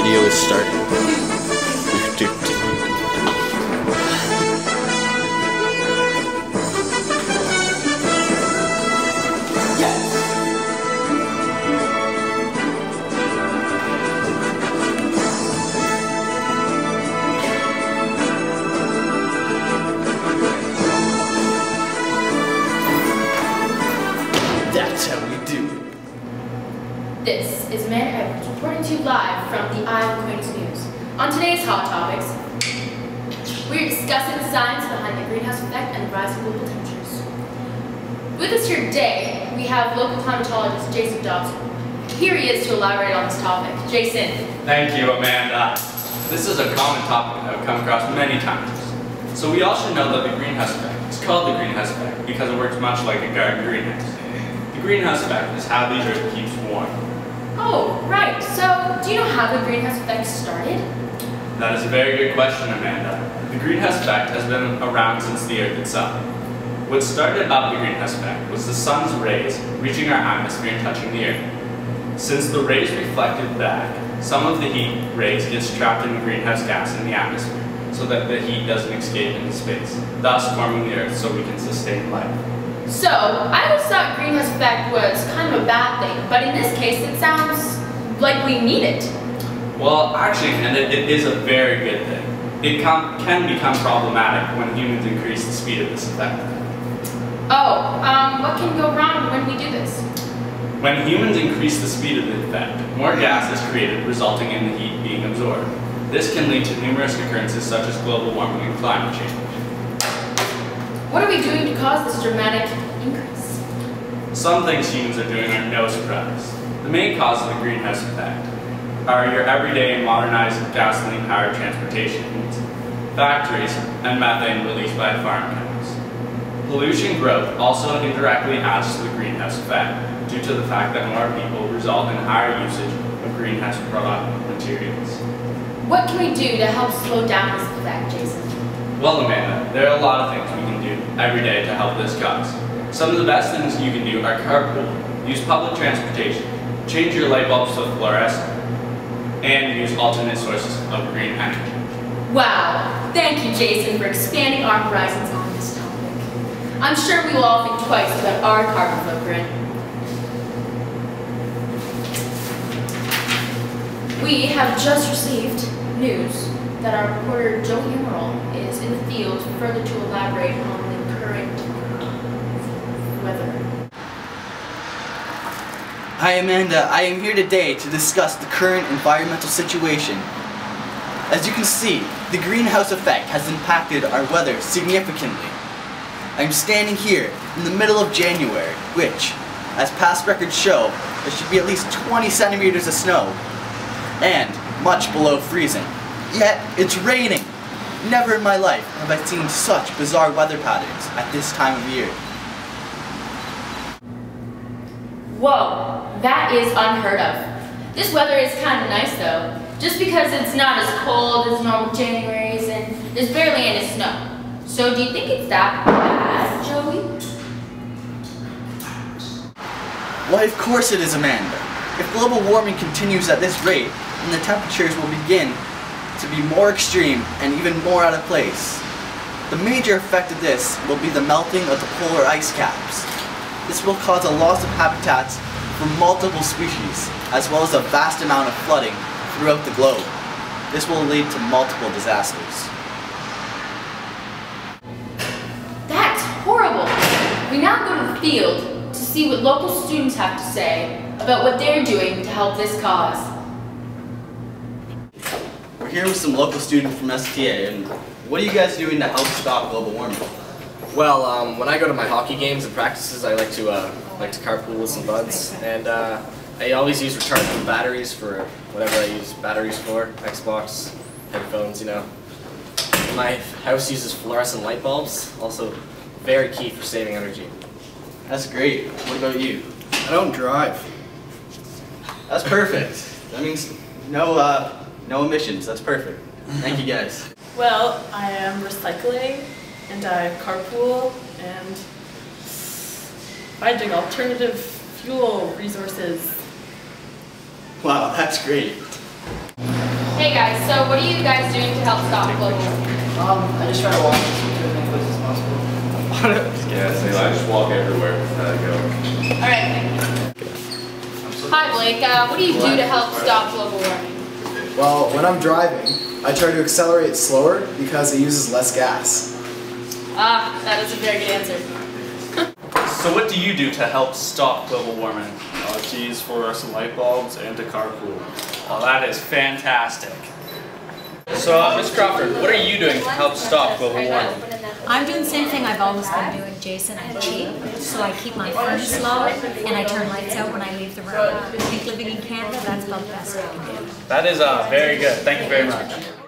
video is starting. That's how we do it. This is Amanda Edwards reporting to you live from the Iowa Queen's News. On today's Hot Topics, we're discussing the science behind the greenhouse effect and the rise of global temperatures. With us here today, we have local climatologist Jason Dobson. Here he is to elaborate on this topic. Jason. Thank you, Amanda. This is a common topic that I've come across many times. So we all should know that the greenhouse effect is called the greenhouse effect because it works much like a garden greenhouse. The greenhouse effect is how the Earth keeps warm. Oh, right. So, do you know how the greenhouse effect started? That is a very good question, Amanda. The greenhouse effect has been around since the Earth itself. What started up the greenhouse effect was the sun's rays reaching our atmosphere and touching the Earth. Since the rays reflected back, some of the heat rays gets trapped in the greenhouse gas in the atmosphere, so that the heat doesn't escape into space, thus warming the Earth so we can sustain life. So, I always thought greenhouse effect was kind of a bad thing, but in this case it sounds like we need it. Well, actually, and it is a very good thing. It can become problematic when humans increase the speed of this effect. Oh, what can go wrong when we do this? When humans increase the speed of the effect, more gas is created, resulting in the heat being absorbed. This can lead to numerous occurrences such as global warming and climate change. What are we doing to cause this dramatic increase? Some things humans are doing are no surprise. The main cause of the greenhouse effect are your everyday and modernized gasoline-powered transportation needs, factories, and methane released by farm cows. Pollution growth also indirectly adds to the greenhouse effect due to the fact that more people result in higher usage of greenhouse product materials. What can we do to help slow down this effect, Jason? Well, Amanda, there are a lot of things we can do every day to help this cause. Some of the best things you can do are carpool, use public transportation, change your light bulbs to fluorescent, and use alternate sources of green energy. Wow, thank you, Jason, for expanding our horizons on this topic. I'm sure we will all think twice about our carbon footprint. We have just received news that our reporter Joe Emerald is in the field further to elaborate on the current weather. Hi Amanda, I am here today to discuss the current environmental situation. As you can see, the greenhouse effect has impacted our weather significantly. I am standing here in the middle of January, which, as past records show, there should be at least 20 centimeters of snow, and much below freezing. Yet, it's raining! Never in my life have I seen such bizarre weather patterns at this time of year. Whoa, that is unheard of. This weather is kind of nice though, just because it's not as cold as normal Januaries and there's barely any snow. So do you think it's that bad, Joey? Why, of course it is, Amanda. If global warming continues at this rate, then the temperatures will begin to be more extreme and even more out of place. The major effect of this will be the melting of the polar ice caps. This will cause a loss of habitats for multiple species, as well as a vast amount of flooding throughout the globe. This will lead to multiple disasters. That's horrible! We now go to the field to see what local students have to say about what they're doing to help this cause. We're here with some local students from STA, and what are you guys doing to help stop global warming? Well, when I go to my hockey games and practices, I like to carpool with some buds, and I always use rechargeable batteries for whatever I use batteries for, Xbox, headphones, you know. My house uses fluorescent light bulbs, also very key for saving energy. That's great. What about you? I don't drive. That's perfect. That means no emissions. That's perfect. Thank you guys. Well, I am recycling and I carpool and finding alternative fuel resources. Wow, that's great. Hey guys, so what are you guys doing to help stop global warming? I just try to walk to as many places as possible. Yeah, same. I just walk everywhere that I go. Alright, thank you. Hi Blake, what do you do to help stop global warming? Well, when I'm driving, I try to accelerate slower because it uses less gas. Ah, that is a very good answer. So what do you do to help stop global warming? To use fluorescent light bulbs and to carpool. Well, that is fantastic. So, Ms. Crawford, what are you doing to help stop global warming? I'm doing the same thing I've always been doing, Jason. I cheat, so I keep my furnace low and I turn lights out when I leave the room. I think living in Canada, that's about the best I can do. That is very good. Thank you very much.